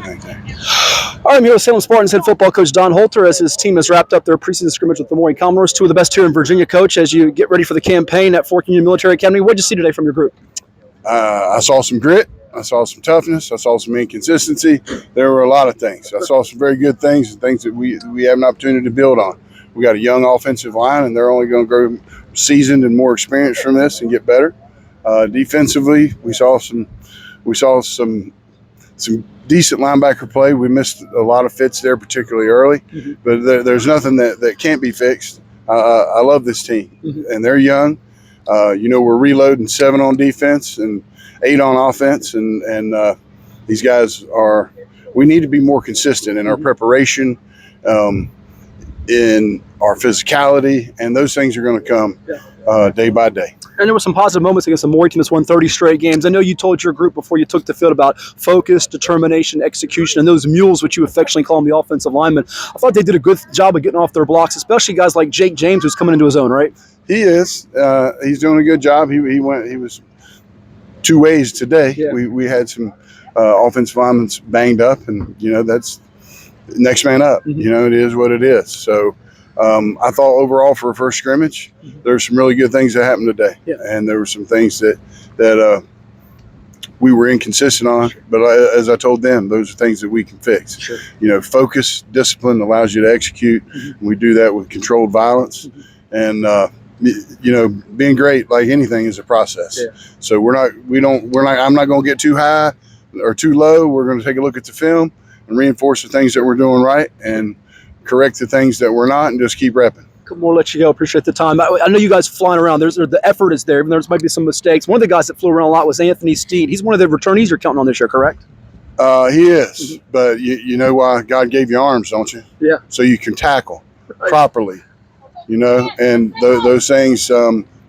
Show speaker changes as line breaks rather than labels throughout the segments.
Thank you.
All right, I'm here with Salem Spartans head football coach Don Holter as his team has wrapped up their preseason scrimmage with the Maury Commodores, two of the best here in Virginia. Coach, as you get ready for the campaign at Fort Union Military Academy, what did you see today from your group?
I saw some grit. I saw some toughness. I saw some inconsistency. There were a lot of things. I saw some very good things and things that we have an opportunity to build on. We got a young offensive line, and they're only going to grow seasoned and more experienced from this and get better. Defensively, we saw some decent linebacker play. We missed a lot of fits there, particularly early, but there's nothing that can't be fixed. I love this team, and they're young. We're reloading 7 on defense and 8 on offense, and these guys we need to be more consistent in our preparation, in our physicality, and those things are going to come day by day.
And there were some positive moments against the Maury team that's won 30 straight games. I know you told your group before you took the field about focus, determination, execution, and those mules, which you affectionately call them, the offensive linemen. I thought they did a good job of getting off their blocks, especially guys like Jake James, who's coming into his own, right?
He is. He's doing a good job. He was 2 ways today.
Yeah.
We had some offensive linemen banged up, and that's next man up. It is what it is. So I thought overall for a first scrimmage, there's some really good things that happened today, and there were some things that we were inconsistent on. But as I told them, those are things that we can fix.
Sure.
Focus, discipline allows you to execute. And we do that with controlled violence, and being great, like anything, is a process. Yeah. So I'm not going to get too high or too low. We're going to take a look at the film and reinforce the things that we're doing right and correct the things that we're not, and just keep repping.
We'll let you go. Appreciate the time. I know you guys flying around. The effort is there, even though there might be some mistakes. One of the guys that flew around a lot was Anthony Steed. He's one of the returnees you're counting on this year, correct?
He is, but you know why God gave you arms, don't you?
Yeah. So
you can tackle properly, and those things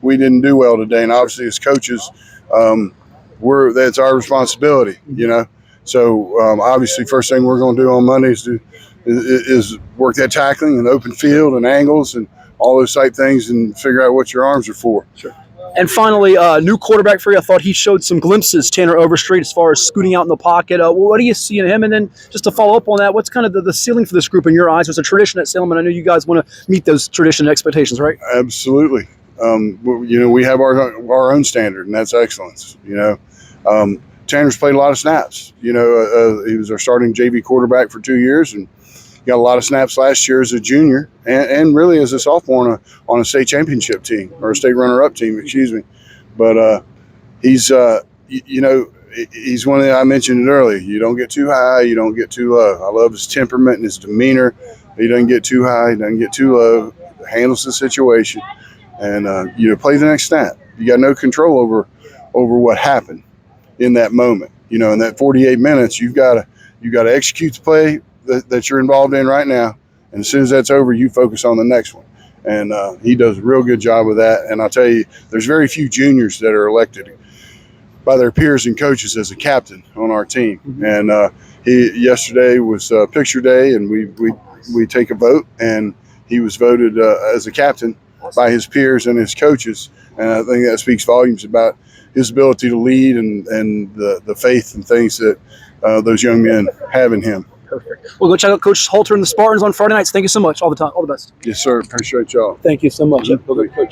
we didn't do well today. And obviously as coaches, that's our responsibility, So obviously first thing we're going to do on Monday is work that tackling and open field and angles and all those type things and figure out what your arms are for.
Sure. And finally, new quarterback for you. I thought he showed some glimpses, Tanner Overstreet, as far as scooting out in the pocket. What do you see in him? And then just to follow up on that, what's kind of the ceiling for this group in your eyes? There's a tradition at Salem, and I know you guys want to meet those tradition expectations, right?
Absolutely. We have our own standard, and that's excellence. Tanner's played a lot of snaps. He was our starting JV quarterback for 2 years, and got a lot of snaps last year as a junior and really as a sophomore on a state championship team, or a state runner-up team, excuse me. But he's one of the, I mentioned it earlier, you don't get too high, you don't get too low. I love his temperament and his demeanor. He doesn't get too high, he doesn't get too low, handles the situation, and play the next snap. You got no control over what happened in that moment. In that 48 minutes, you've got to execute the play that you're involved in right now, and as soon as that's over, you focus on the next one. And he does a real good job with that. And I'll tell you, there's very few juniors that are elected by their peers and coaches as a captain on our team. And yesterday was picture day, and we take a vote, and he was voted as a captain by his peers and his coaches. And I think that speaks volumes about his ability to lead and the faith and things that those young men have in him.
Perfect. We'll go check out Coach Holter and the Spartans on Friday nights. Thank you so much. All the time. All the best.
Yes, sir. Appreciate y'all.
Thank you so much. Coach.